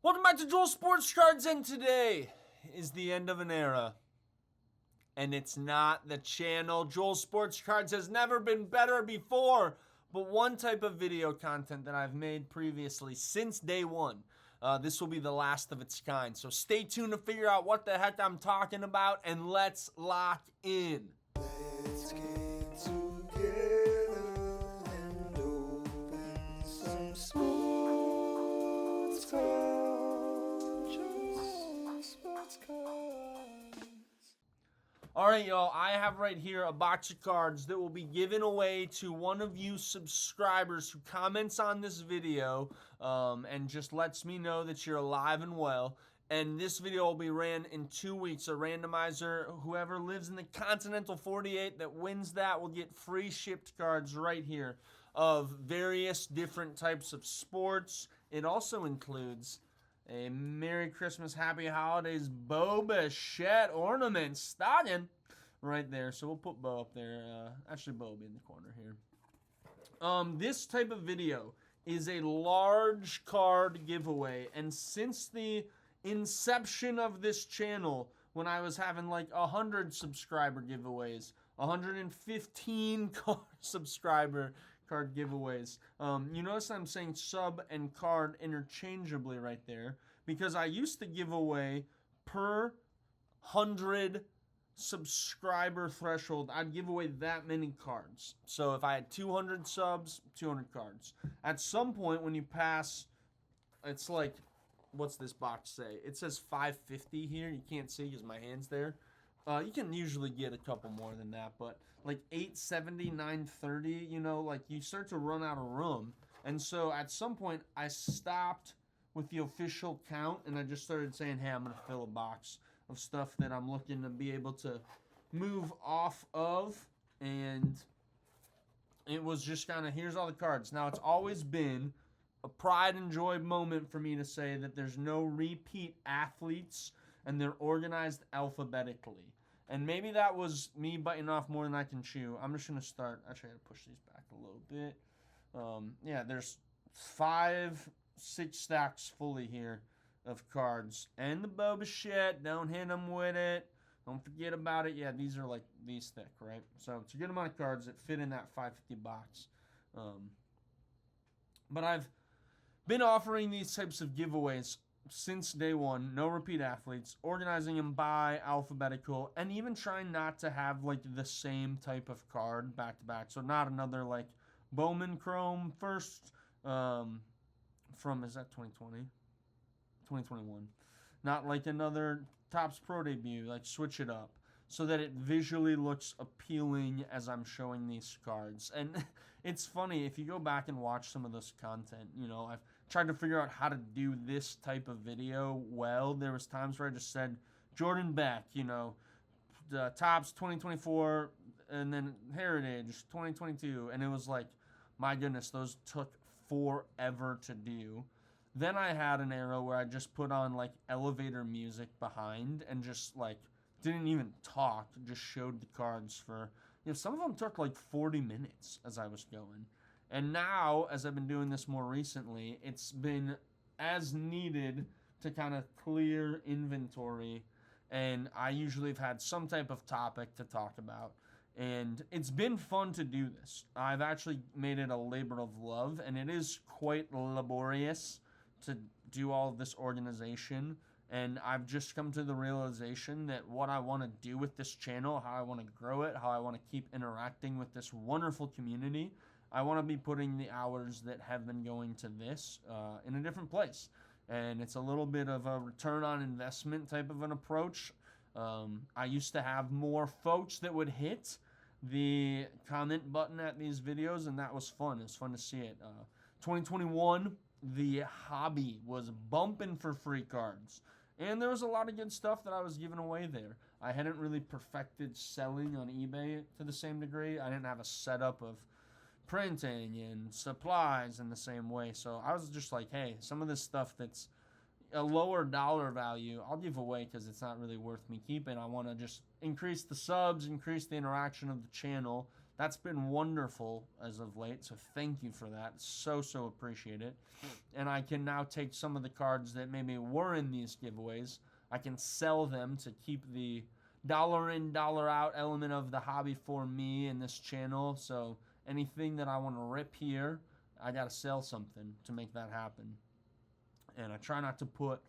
Welcome back to Joel Sports Cards, and today is the end of an era. And it's not the channel. Joel Sports Cards has never been better before, but one type of video content that I've made previously since day one. This will be the last of its kind. So stay tuned to figure out what the heck I'm talking about, and let's lock in. Let's get together and open some sports cards. Just sports cards. All right, y'all, I have right here a box of cards that will be given away to one of you subscribers who comments on this video and just lets me know that you're alive and well. And this video will be ran in 2 weeks. A randomizer, whoever lives in the Continental 48 that wins that will get free shipped cards right here of various different types of sports. It also includes a Merry Christmas, Happy Holidays Bo Bichette ornament stocking right there. So we'll put Bo up there. Actually, Bo will be in the corner here. This type of video is a large card giveaway. And since the inception of this channel, when I was having like 100 subscriber giveaways, 115 subscriber card giveaways. You notice I'm saying sub and card interchangeably right there because I used to give away per 100 subscriber threshold. I'd give away that many cards. So if I had 200 subs, 200 cards. At some point when you pass, it's like, what's this box say? It says 550 here. You can't see because my hand's there. You can usually get a couple more than that, but like 870, 930, you know, like you start to run out of room. And so at some point I stopped with the official count and I just started saying, hey, I'm going to fill a box of stuff that I'm looking to be able to move off of. And it was just kind of, here's all the cards. Now, it's always been a pride and joy moment for me to say that there's no repeat athletes and they're organized alphabetically. And maybe that was me biting off more than I can chew. I'm just going to start. Actually, I got to push these back a little bit. Yeah, there's 6 stacks fully here of cards. And the Bo Bichette, don't hit them with it. Don't forget about it. Yeah, these are like these thick, right? So it's a good amount of cards that fit in that 550 box. But I've been offering these types of giveaways since day one, no repeat athletes, organizing them by alphabetical, and even trying not to have like the same type of card back to back. So not another like Bowman Chrome first from, is that 2020? 2021. Not like another Topps Pro debut, like switch it up so that it visually looks appealing as I'm showing these cards. And it's funny, if you go back and watch some of this content, you know, I've tried to figure out how to do this type of video well. There was times where I just said, Jordan Beck, you know, the Topps 2024, and then Heritage 2022, and it was like, my goodness, those took forever to do. Then I had an era where I just put on like elevator music behind and just like didn't even talk, just showed the cards for, you know, some of them took like 40 minutes as I was going. And now, as I've been doing this more recently, it's been as needed to kind of clear inventory. And I usually have had some type of topic to talk about. And it's been fun to do this. I've actually made it a labor of love, and it is quite laborious to do all of this organization. And I've just come to the realization that what I want to do with this channel, how I want to grow it, how I want to keep interacting with this wonderful community, I want to be putting the hours that have been going to this in a different place. And it's a little bit of a return on investment type of an approach. I used to have more folks that would hit the comment button at these videos, and that was fun. It was fun to see it. 2021, the hobby was bumping for free cards. And there was a lot of good stuff that I was giving away there. I hadn't really perfected selling on eBay to the same degree. I didn't have a setup of printing and supplies in the same way. So I was just like, hey, some of this stuff that's a lower dollar value, I'll give away because it's not really worth me keeping. I want to just increase the subs, increase the interaction of the channel, that's been wonderful as of late. So thank you for that. So appreciate it. And I can now take some of the cards that maybe were in these giveaways. I can sell them to keep the dollar in, dollar out element of the hobby for me in this channel. So anything that I want to rip here, I got to sell something to make that happen. And I try not to put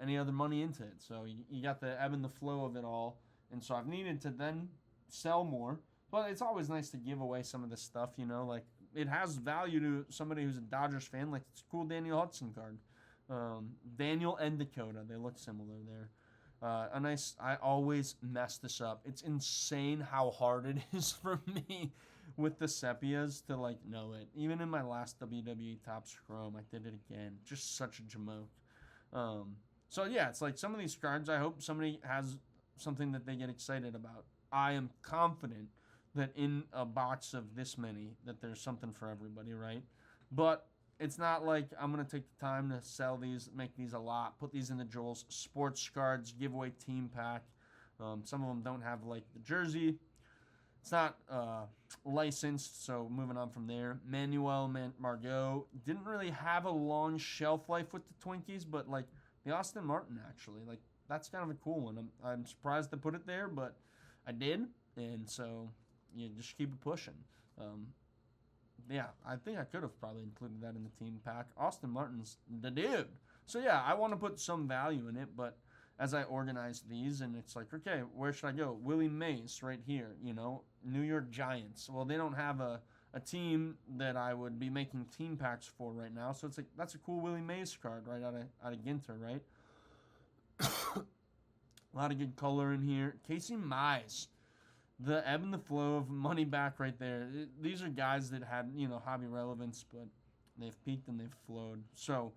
any other money into it. So you got the ebb and the flow of it all. And so I've needed to then sell more. But it's always nice to give away some of this stuff, you know. Like, it has value to somebody who's a Dodgers fan. Like, it's a cool Daniel Hudson card. Daniel and Dakota, they look similar there. A nice, I always mess this up. It's insane how hard it is for me with the sepias to, like, know it. Even in my last WWE Topps Chrome, I did it again. Just such a jamoke. So, yeah, it's like some of these cards, I hope somebody has something that they get excited about. I am confident that in a box of this many, that there's something for everybody, right? But it's not like I'm going to take the time to sell these, make these a lot, put these in the Joel's Sports Cards giveaway team pack. Some of them don't have, like, the jersey. It's not licensed, so moving on from there. Manuel Margot didn't really have a long shelf life with the Twinkies, but, like, the Austin Martin, actually. Like, that's kind of a cool one. I'm surprised to put it there, but I did, and so you just keep it pushing. Yeah, I think I could have probably included that in the team pack. Austin Martin's the dude. So, yeah, I want to put some value in it, but as I organize these, and it's like, okay, where should I go? Willie Mays right here, you know, New York Giants. Well, they don't have a team that I would be making team packs for right now, so it's like, that's a cool Willie Mays card right out of Ginter, right? A lot of good color in here. Casey Mize. The ebb and the flow of money back right there. These are guys that had, you know, hobby relevance, but they've peaked and they've flowed. So,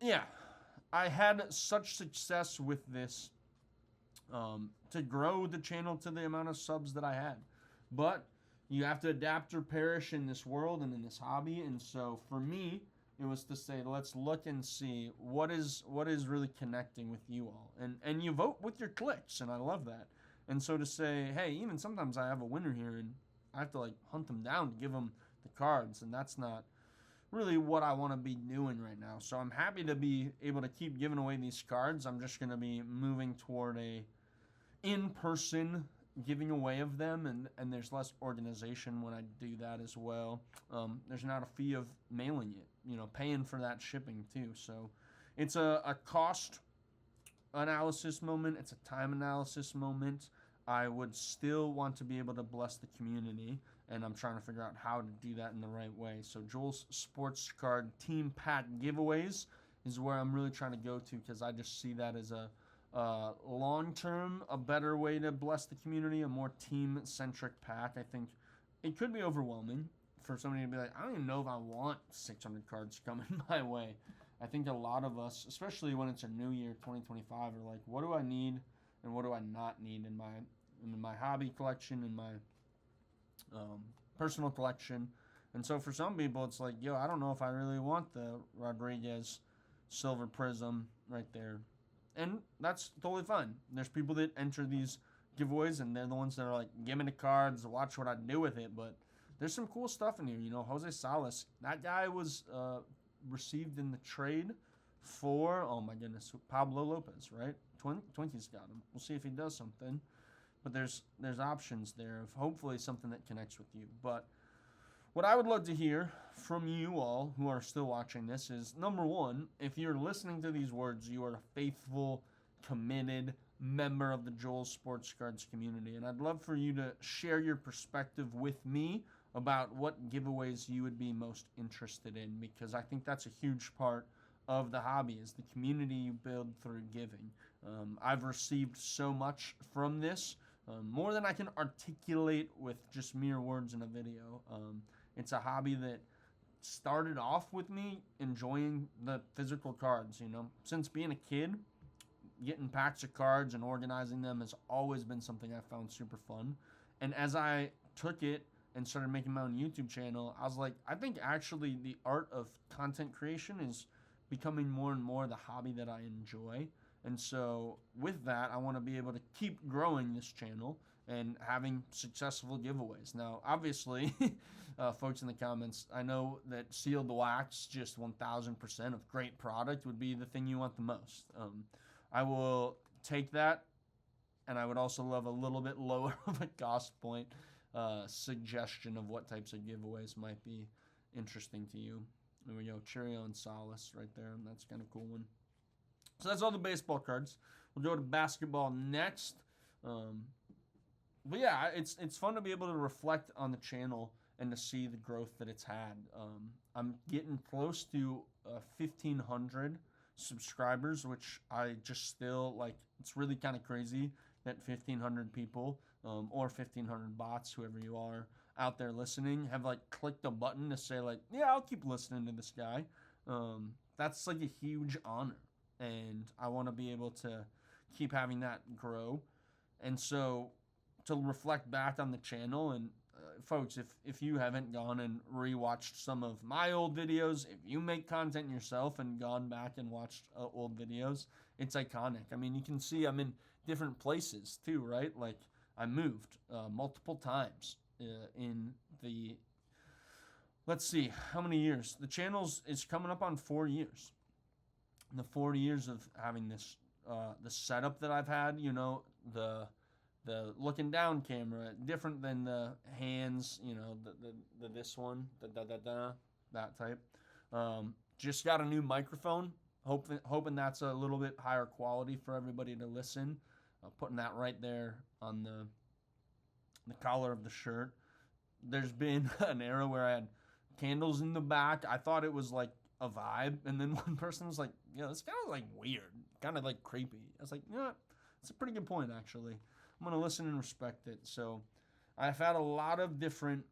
yeah, I had such success with this to grow the channel to the amount of subs that I had. But you have to adapt or perish in this world and in this hobby. And so for me, it was to say, let's look and see what is really connecting with you all. And you vote with your clicks, and I love that. And so to say, hey, even sometimes I have a winner here, and I have to, like, hunt them down to give them the cards, and that's not really what I want to be doing right now. So I'm happy to be able to keep giving away these cards. I'm just going to be moving toward a in-person giving away of them, and there's less organization when I do that as well. There's not a fee of mailing it, you know, paying for that shipping too. So it's a cost analysis moment. It's a time analysis moment. I would still want to be able to bless the community, and I'm trying to figure out how to do that in the right way. So Joel's Sports Card Team Pack giveaways is where I'm really trying to go to, because I just see that as a long-term, a better way to bless the community, a more team-centric pack. I think it could be overwhelming for somebody to be like, I don't even know if I want 600 cards coming my way. I think a lot of us, especially when it's a new year, 2025, are like, what do I need and what do I not need in my hobby collection, in my personal collection. And so for some people, it's like, yo, I don't know if I really want the Rodriguez Silver Prism right there. And that's totally fine. There's people that enter these giveaways, and they're the ones that are like, give me the cards, watch what I do with it. But there's some cool stuff in here. You know, Jose Salas, that guy was received in the trade for, oh my goodness, Pablo Lopez, right? Twinkies got him. We'll see if he does something. But there's options there of hopefully something that connects with you. But what I would love to hear from you all who are still watching this is, number one, if you're listening to these words, you are a faithful, committed member of the Joel Sports Cards community. And I'd love for you to share your perspective with me about what giveaways you would be most interested in, because I think that's a huge part of the hobby, is the community you build through giving. I've received so much from this, more than I can articulate with just mere words in a video. It's a hobby that started off with me enjoying the physical cards, you know. Since being a kid, getting packs of cards and organizing them has always been something I found super fun. And as I took it and started making my own YouTube channel, I was like, I think actually the art of content creation is becoming more and more the hobby that I enjoy. And so with that, I want to be able to keep growing this channel and having successful giveaways. Now, obviously, folks in the comments, I know that sealed wax, just 1000% of great product, would be the thing you want the most. I will take that, and I would also love a little bit lower of a cost point suggestion of what types of giveaways might be interesting to you. There we go, Cheerio and Solace right there. That's kind of cool one. So that's all the baseball cards. We'll go to basketball next. But yeah, it's fun to be able to reflect on the channel and to see the growth that it's had. I'm getting close to 1,500 subscribers, which I just still like. It's really kind of crazy that 1,500 people or 1,500 bots, whoever you are out there listening, have like clicked a button to say like, yeah, I'll keep listening to this guy. That's like a huge honor, and I want to be able to keep having that grow. And so to reflect back on the channel, and folks, if you haven't gone and rewatched some of my old videos, if you make content yourself and gone back and watched old videos, it's iconic. I mean, you can see I'm in different places too, right? Like I moved multiple times in the, let's see, how many years? The channel's is coming up on 4 years. In the 4 years of having this, the setup that I've had, you know, the looking down camera, different than the hands, you know, the this one, that type. Just got a new microphone, hoping that's a little bit higher quality for everybody to listen. Putting that right there on the collar of the shirt. There's been an era where I had candles in the back. I thought it was like a vibe, and then one person was like, "Yeah, this kind of like weird, kind of like creepy." I was like, "Yeah, it's a pretty good point actually. I'm gonna listen and respect it." So I've had a lot of different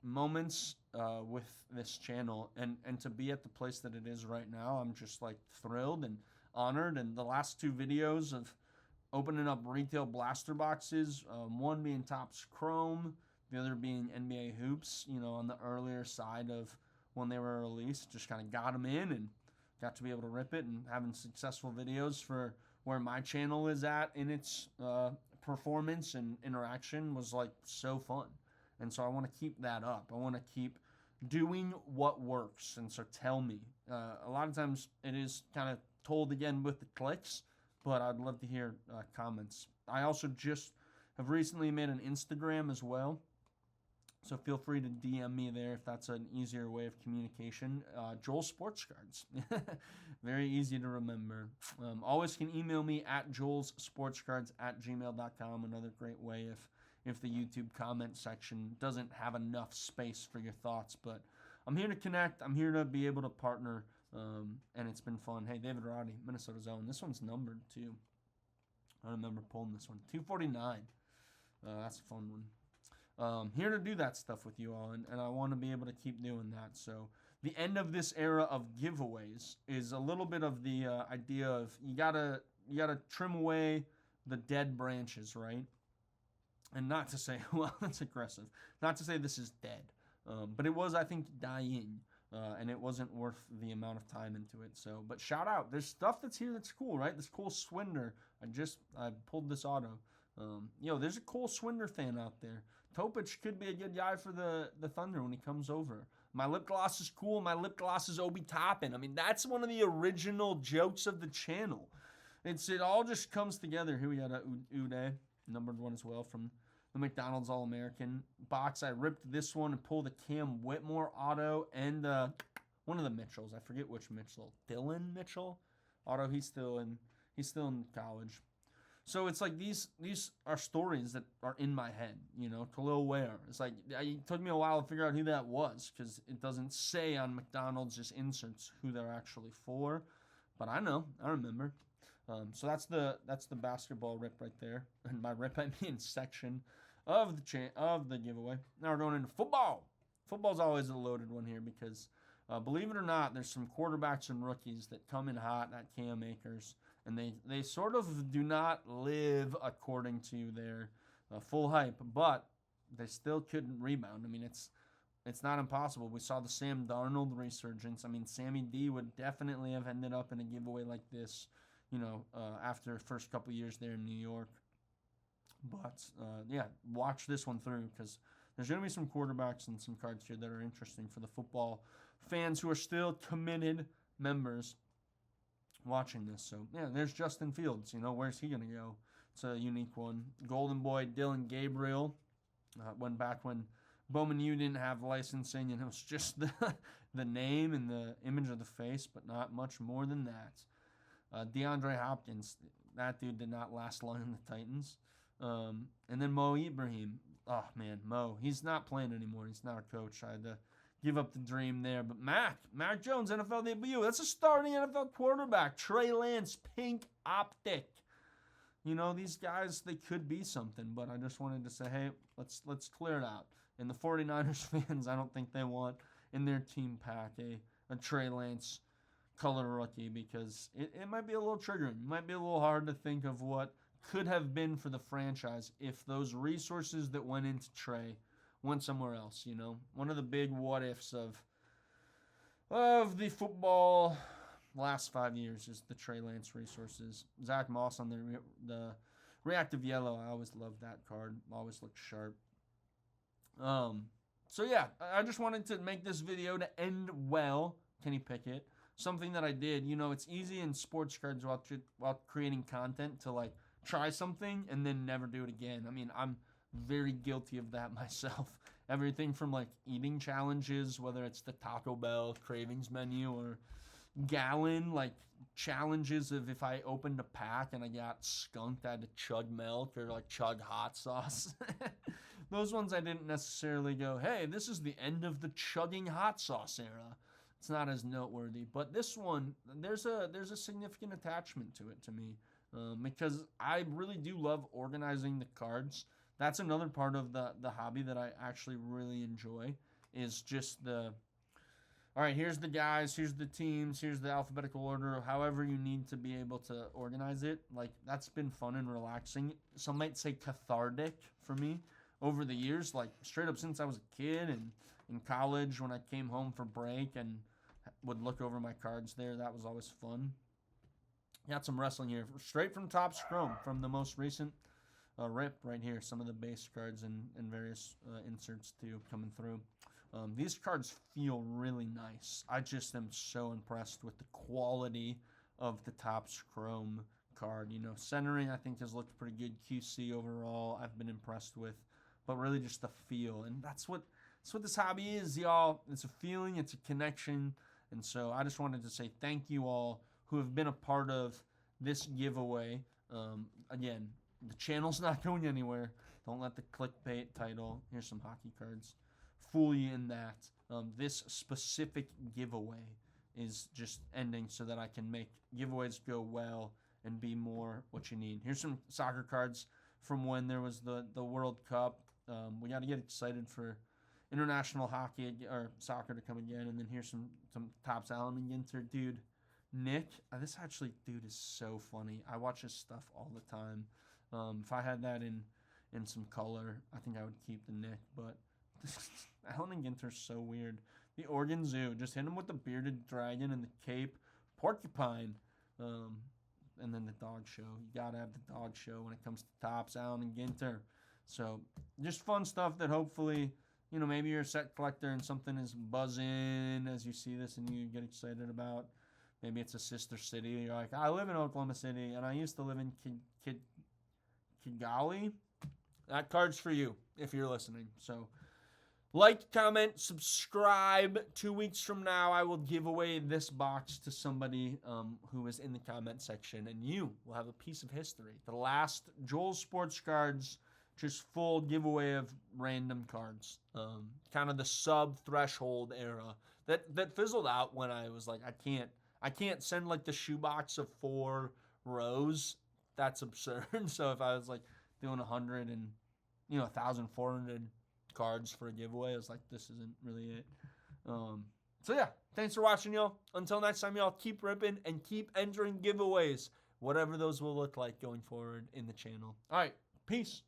moments with this channel, and to be at the place that it is right now, I'm just like thrilled and honored. And the last 2 videos of opening up retail blaster boxes, one being Topps Chrome, the other being NBA Hoops, you know, on the earlier side of when they were released, just kind of got them in and got to be able to rip it, and having successful videos for where my channel is at in its performance and interaction was like so fun. And so I want to keep that up. I want to keep doing what works. And so tell me, a lot of times it is kind of told again with the clicks, but I'd love to hear comments. I also just have recently made an Instagram as well, so feel free to DM me there if that's an easier way of communication. Joel Sports Cards, very easy to remember. Always can email me at joelsportscards@gmail.com. Another great way if the YouTube comment section doesn't have enough space for your thoughts. But I'm here to connect. I'm here to be able to partner. And it's been fun. Hey, David Roddy, Minnesota Zone. This one's numbered too. I remember pulling this one. 249. That's a fun one. Here to do that stuff with you all, and I want to be able to keep doing that. So the end of this era of giveaways is a little bit of the idea of you gotta trim away the dead branches, right? And not to say, well, that's aggressive. Not to say this is dead, but it was, I think, dying. And it wasn't worth the amount of time into it. So, but shout out, there's stuff that's here that's cool, right? This Cole Swinder, I pulled this auto. There's a Cole Swinder fan out there. Topic could be a good guy for the Thunder when he comes over. My lip gloss is cool. My lip gloss is Obi Toppin. I mean, that's one of the original jokes of the channel. It all just comes together. Here we got a Uday, numbered one as well from the McDonald's All-American box. I ripped this one and pulled a Cam Whitmore auto and one of the Mitchells. I forget which Mitchell. Dylan Mitchell auto. He's still in college. So it's like these are stories that are in my head. You know, Khalil Ware. It's like it took me a while to figure out who that was because it doesn't say on McDonald's just inserts who they're actually for. But I know. I remember. So that's the basketball rip right there, and by rip I mean section of the giveaway. Now we're going into football. Football's always a loaded one here because, believe it or not, there's some quarterbacks and rookies that come in hot at Cam Akers, and they sort of do not live according to their full hype, but they still couldn't rebound. I mean, it's not impossible. We saw the Sam Darnold resurgence. I mean, Sammy D would definitely have ended up in a giveaway like this, after the first couple years there in New York. But yeah, watch this one through because there's going to be some quarterbacks and some cards here that are interesting for the football fans who are still committed members watching this. So yeah, there's Justin Fields. You know, where's he going to go? It's a unique one. Golden Boy Dylan Gabriel went back when Bowman U didn't have licensing, and it was just the name and the image of the face, but not much more than that. DeAndre Hopkins, that dude did not last long in the Titans. And then Mo Ibrahim. Oh, man, Mo. He's not playing anymore. He's not a coach. I had to give up the dream there. But Mac Jones, NFL debut. That's a starting NFL quarterback. Trey Lance, pink optic. You know, these guys, they could be something. But I just wanted to say, hey, let's clear it out. And the 49ers fans, I don't think they want in their team pack a Trey Lance color rookie because it might be a little triggering. It might be a little hard to think of what could have been for the franchise if those resources that went into Trey went somewhere else, you know. One of the big what ifs of the football last 5 years is the Trey Lance resources. Zach Moss on the reactive yellow, I always loved that card. Always looked sharp. So yeah, I just wanted to make this video to end well. Kenny Pickett. Something that I did, you know, it's easy in sports cards while creating content to like try something and then never do it again. I mean, I'm very guilty of that myself. Everything from like eating challenges, whether it's the Taco Bell cravings menu or gallon like challenges of if I opened a pack and I got skunked, I had to chug milk or like chug hot sauce. Those ones I didn't necessarily go, hey, this is the end of the chugging hot sauce era. It's not as noteworthy, but this one, there's a significant attachment to it to me because I really do love organizing the cards. That's another part of the hobby that I actually really enjoy is just all right, here's the guys, here's the teams, here's the alphabetical order, however you need to be able to organize it. Like, that's been fun and relaxing. Some might say cathartic for me over the years, like straight up since I was a kid and in college when I came home for break and would look over my cards there. That was always fun. Got some wrestling here. Straight from Topps Chrome, from the most recent rip right here. Some of the base cards and various inserts too coming through. These cards feel really nice. I just am so impressed with the quality of the Topps Chrome card. You know, centering I think has looked pretty good. QC overall I've been impressed with. But really just the feel. And that's what this hobby is, y'all. It's a feeling, it's a connection. And so I just wanted to say thank you all who have been a part of this giveaway. Again, the channel's not going anywhere. Don't let the clickbait title, here's some hockey cards, fool you in that. This specific giveaway is just ending so that I can make giveaways go well and be more what you need. Here's some soccer cards from when there was the World Cup. We got to get excited for international hockey or soccer to come again. And then here's some Topps Allen and Ginter. Dude, Nick, this actually, dude, is so funny. I watch his stuff all the time. If I had that in some color, I think I would keep the Nick. But Allen and Ginter's so weird. The Oregon Zoo, just hit him with the bearded dragon and the cape. Porcupine. And then the dog show. You got to have the dog show when it comes to Topps, Allen and Ginter. So just fun stuff that hopefully, you know, maybe you're a set collector and something is buzzing as you see this and you get excited about. Maybe it's a sister city. You're like, I live in Oklahoma City and I used to live in Kigali. That card's for you if you're listening. So like, comment, subscribe. 2 weeks from now, I will give away this box to somebody who is in the comment section, and you will have a piece of history. The last Joel Sports Cards, just full giveaway of random cards. Kind of the sub-threshold era that fizzled out when I was like, I can't send like the shoebox of 4 rows. That's absurd. So if I was like doing 100 and 1,400 cards for a giveaway, I was like, this isn't really it. So yeah, thanks for watching, y'all. Until next time, y'all, keep ripping and keep entering giveaways, whatever those will look like going forward in the channel. All right, peace.